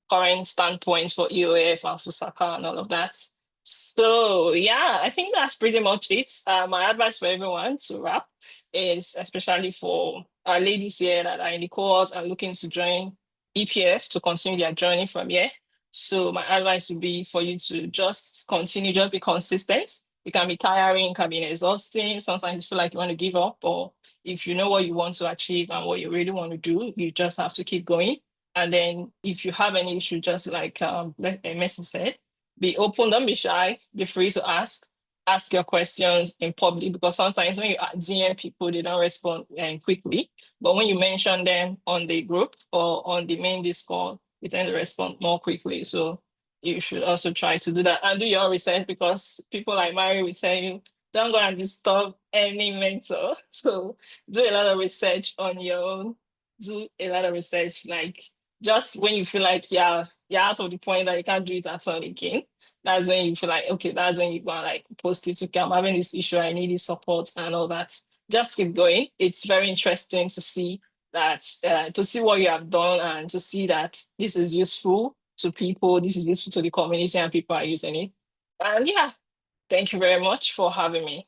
current standpoint for EOF and Fusaka and all of that. So yeah, I think that's pretty much it. My advice for everyone to wrap is especially for our ladies here that are in the cohort and looking to join EPF to continue their journey from here. So my advice would be for you to just continue, just be consistent. It can be tiring, it can be exhausting. Sometimes you feel like you want to give up, or if you know what you want to achieve and what you really want to do, you just have to keep going. And then if you have any issue, just like Messi said, be open, don't be shy, be free to ask your questions in public, because sometimes when you DM people, they don't respond quickly. But when you mention them on the group or on the main Discord, they tend to respond more quickly. So you should also try to do that and do your own research, because people like Mary will tell you, don't go and disturb any mentor. So do a lot of research on your own. Do a lot of research, like just when you feel like you're out of the point that you can't do it at all again. That's when you feel like, okay, that's when you go and like post it. Okay, I'm having this issue, I need this support and all that. Just keep going. It's very interesting to see that, to see what you have done and to see that this is useful to people, this is useful to the community and people are using it. And yeah, thank you very much for having me.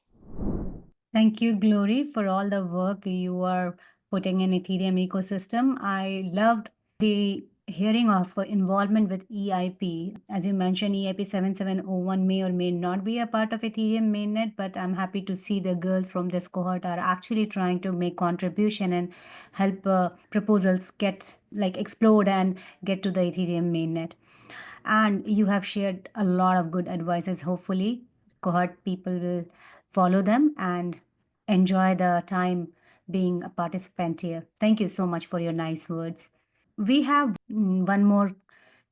Thank you, Glory, for all the work you are putting in Ethereum ecosystem. I loved the hearing of involvement with EIP. As you mentioned, EIP 7701 may or may not be a part of Ethereum mainnet, but I'm happy to see the girls from this cohort are actually trying to make contribution and help proposals get like explode and get to the Ethereum mainnet. And you have shared a lot of good advices. Hopefully, cohort people will follow them and enjoy the time being a participant here. Thank you so much for your nice words. We have one more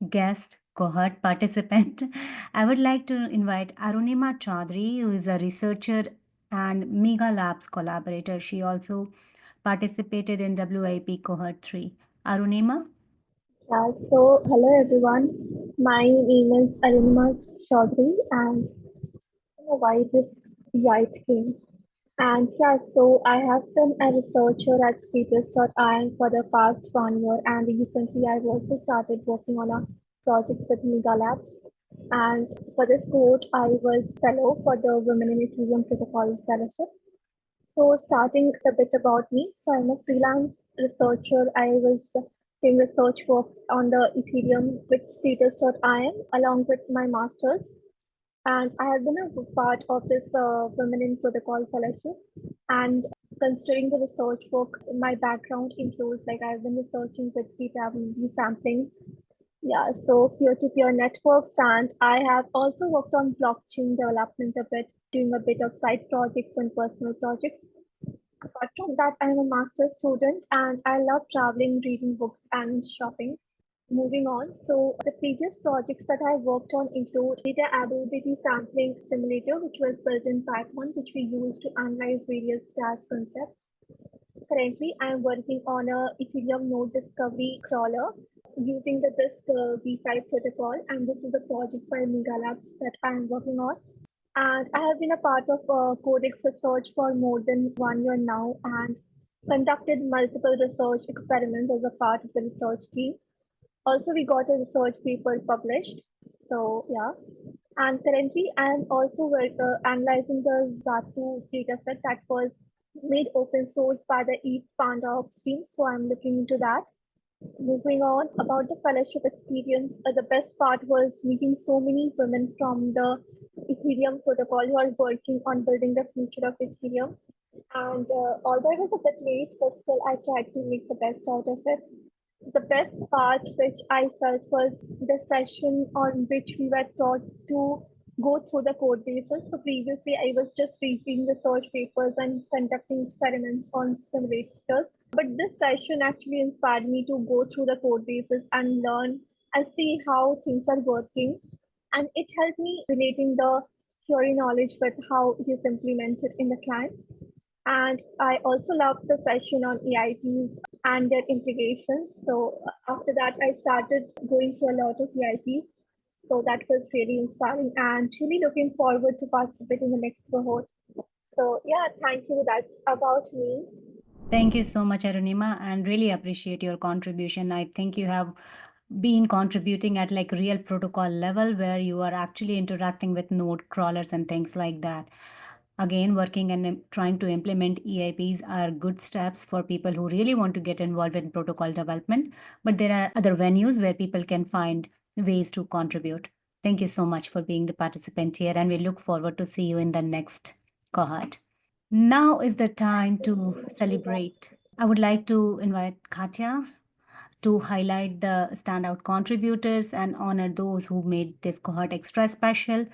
guest cohort participant. I would like to invite Arunima Chaudhuri, who is a researcher and Mega Labs collaborator. She also participated in WIP cohort 3. Arunima? Yeah, so hello everyone. My name is Arunima Chaudhuri and I don't know why this white came. And yeah, so I have been a researcher at status.in for the past 1 year, and recently I've also started working on a project with Mega Labs. And for this cohort, I was fellow for the Women in Ethereum Protocol Fellowship. So starting a bit about me, so I'm a freelance researcher. I was doing research work on the Ethereum with status.im along with my master's. And I have been a part of this Women in Protocol Fellowship. And considering the research work, my background includes like I've been researching with data sampling. Yeah, so peer-to-peer networks, and I have also worked on blockchain development a bit, doing a bit of side projects and personal projects. Apart from that, I'm a master's student and I love traveling, reading books, and shopping. Moving on, so the previous projects that I worked on include data availability sampling simulator, which was built in Python, which we use to analyze various task concepts. Currently, I'm working on a Ethereum node discovery crawler using the disk V5 protocol, and this is a project by Mega Labs that I'm working on. And I have been a part of Codex research for more than 1 year now and conducted multiple research experiments as a part of the research team. Also, we got a research paper published. So, yeah. And currently, I'm also analyzing the Zatu dataset that was made open source by the ETH Panda Ops team. So, I'm looking into that. Moving on about the fellowship experience, the best part was meeting so many women from the Ethereum protocol who are working on building the future of Ethereum. And although I was a bit late, but still I tried to make the best out of it. The best part which I felt was the session on which we were taught to go through the code bases. So previously I was just reading research papers and conducting experiments on simulators. But this session actually inspired me to go through the code bases and learn and see how things are working. And it helped me relating the theory knowledge with how it is implemented in the client. And I also loved the session on EIPs and their implications. So after that, I started going through a lot of EIPs. So that was really inspiring and really looking forward to participate in the next cohort. So yeah, thank you. That's about me. Thank you so much, Arunima, and really appreciate your contribution. I think you have been contributing at like real protocol level where you are actually interacting with node crawlers and things like that. Again, working and trying to implement EIPs are good steps for people who really want to get involved in protocol development, but there are other venues where people can find ways to contribute. Thank you so much for being the participant here, and we look forward to see you in the next cohort. Now is the time to celebrate. I would like to invite Katya to highlight the standout contributors and honor those who made this cohort extra special.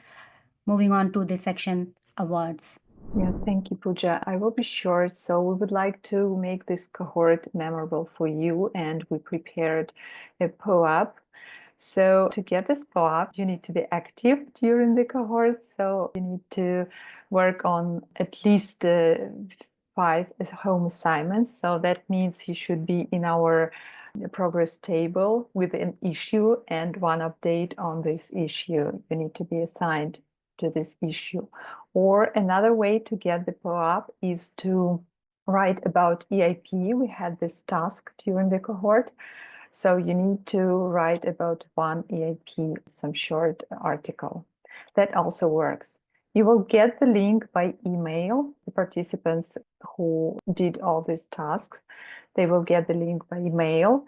Moving on to the section awards. Yeah, thank you, Pooja. I will be short. So we would like to make this cohort memorable for you, and we prepared a POAP. So to get this co-op, you need to be active during the cohort. So you need to work on at least 5 home assignments. So that means you should be in our progress table with an issue and one update on this issue. You need to be assigned to this issue. Or another way to get the co-op is to write about EIP. We had this task during the cohort. So you need to write about one EIP, some short article. That also works. You will get the link by email. The participants who did all these tasks, they will get the link by email.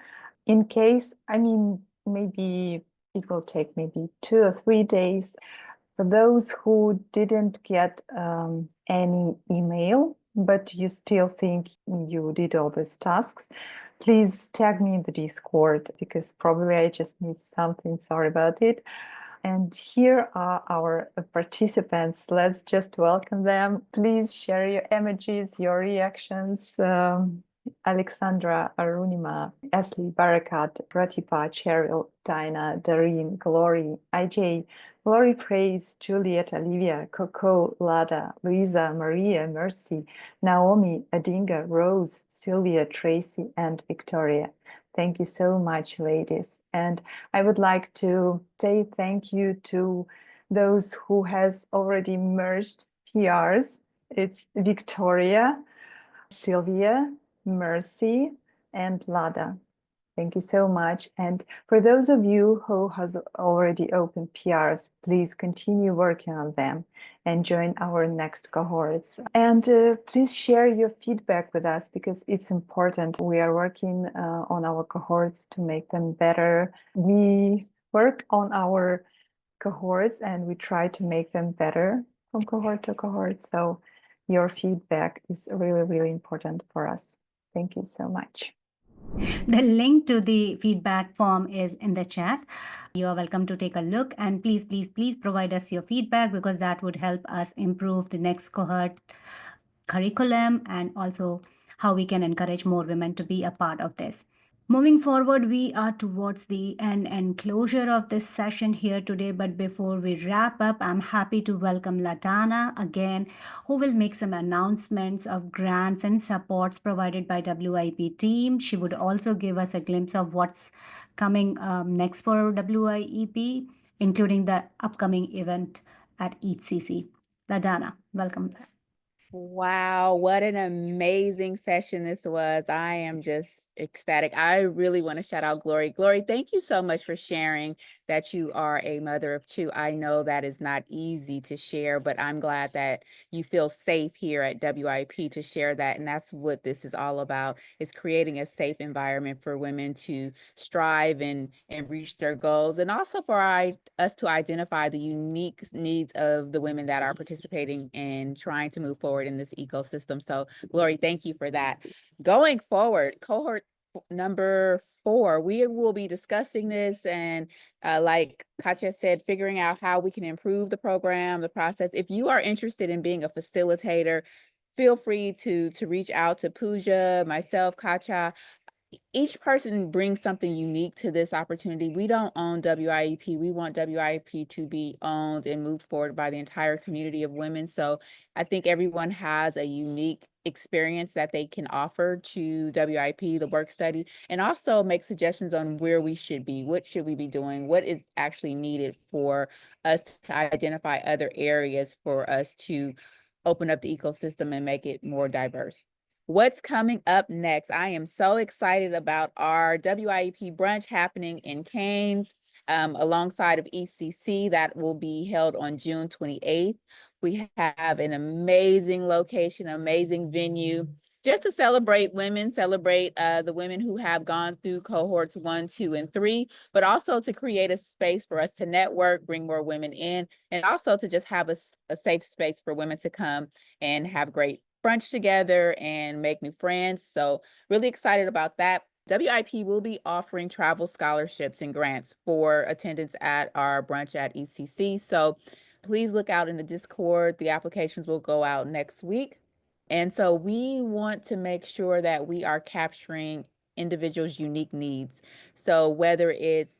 In case, maybe it will take maybe 2 or 3 days. For those who didn't get any email, but you still think you did all these tasks, please tag me in the Discord, because probably I just missed something. Sorry about it. And here are our participants. Let's just welcome them. Please share your images, your reactions. Alexandra, Arunima, Asli, Barakat, Pratipa, Cheryl, Dinah, Dareen, Glory, IJ, Glory, Praise, Juliet, Olivia, Coco, Lada, Luisa, Maria, Mercy, Naomi, Adinga, Rose, Sylvia, Tracy, and Victoria. Thank you so much, ladies. And I would like to say thank you to those who has already merged PRs. It's Victoria, Sylvia, Mercy, and Lada. Thank you so much. And for those of you who has already opened PRs, please continue working on them and join our next cohorts. And please share your feedback with us, because it's important. We are working on our cohorts to make them better. We work on our cohorts and we try to make them better from cohort to cohort. So your feedback is really, really important for us. Thank you so much. The link to the feedback form is in the chat. You are welcome to take a look, and please, please, please provide us your feedback, because that would help us improve the next cohort curriculum and also how we can encourage more women to be a part of this. Moving forward, we are towards the end and closure of this session here today. But before we wrap up, I'm happy to welcome Latana again, who will make some announcements of grants and supports provided by WIP team. She would also give us a glimpse of what's coming next for WIEP, including the upcoming event at ECC. Latana, welcome back. Wow, what an amazing session this was. I am just ecstatic. I really want to shout out Glory. Glory, thank you so much for sharing that you are a mother of 2. I know that is not easy to share, but I'm glad that you feel safe here at WIP to share that. And that's what this is all about, is creating a safe environment for women to strive and reach their goals, and also for us to identify the unique needs of the women that are participating and trying to move forward in this ecosystem. So Glory, thank you for that. Going forward, cohort number 4, we will be discussing this and like Katya said, figuring out how we can improve the program, the process. If you are interested in being a facilitator, feel free to reach out to Pooja, myself, Katya. Each person brings something unique to this opportunity. We don't own WIEP. We want WIEP to be owned and moved forward by the entire community of women. So I think everyone has a unique experience that they can offer to WIP, the work study, and also make suggestions on where we should be. What should we be doing? What is actually needed for us to identify other areas for us to open up the ecosystem and make it more diverse? What's coming up next? I am so excited about our WIEP brunch happening in Canes alongside of ECC. That will be held on June 28th. We have an amazing location, amazing venue, just to celebrate women, celebrate the women who have gone through cohorts 1, 2, and 3, but also to create a space for us to network, bring more women in, and also to just have a safe space for women to come and have great brunch together and make new friends. So really excited about that. WIP will be offering travel scholarships and grants for attendance at our brunch at ECC. So please look out in the Discord. The applications will go out next week. And so we want to make sure that we are capturing individuals' unique needs. So whether it's,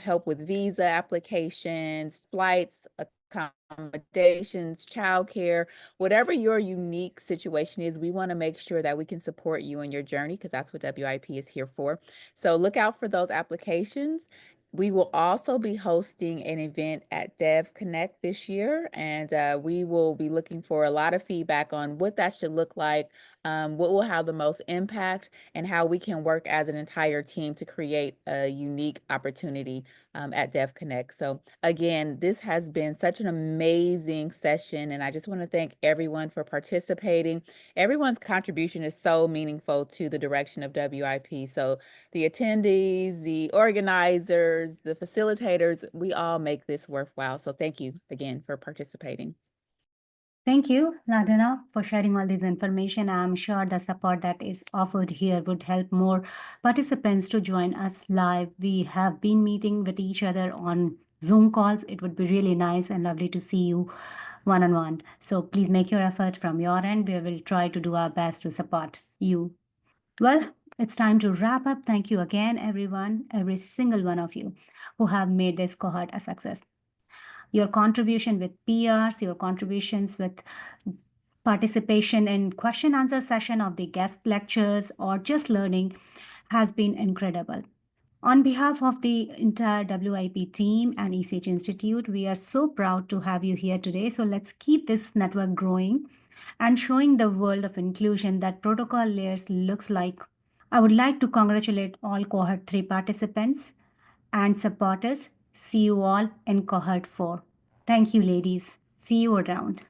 help with visa applications, flights, accommodations, childcare, whatever your unique situation is, we want to make sure that we can support you in your journey because that's what WIP is here for. So look out for those applications. We will also be hosting an event at Dev Connect this year, and we will be looking for a lot of feedback on what that should look like, what will have the most impact, and how we can work as an entire team to create a unique opportunity at Dev Connect. So again, this has been such an amazing session, and I just want to thank everyone for participating. Everyone's contribution is so meaningful to the direction of WIP. So the attendees, the organizers, the facilitators, we all make this worthwhile. So thank you again for participating. Thank you, Ladana, for sharing all this information. I'm sure the support that is offered here would help more participants to join us live. We have been meeting with each other on Zoom calls. It would be really nice and lovely to see you one-on-one. So please make your effort from your end. We will try to do our best to support you. Well, it's time to wrap up. Thank you again, everyone, every single one of you who have made this cohort a success. Your contribution with PRs, your contributions with participation in question answer session of the guest lectures or just learning has been incredible. On behalf of the entire WIP team and ECH Institute, we are so proud to have you here today. So let's keep this network growing and showing the world of inclusion that protocol layers looks like. I would like to congratulate all Cohort 3 participants and supporters. See you all in Cohort 4. Thank you, ladies. See you around.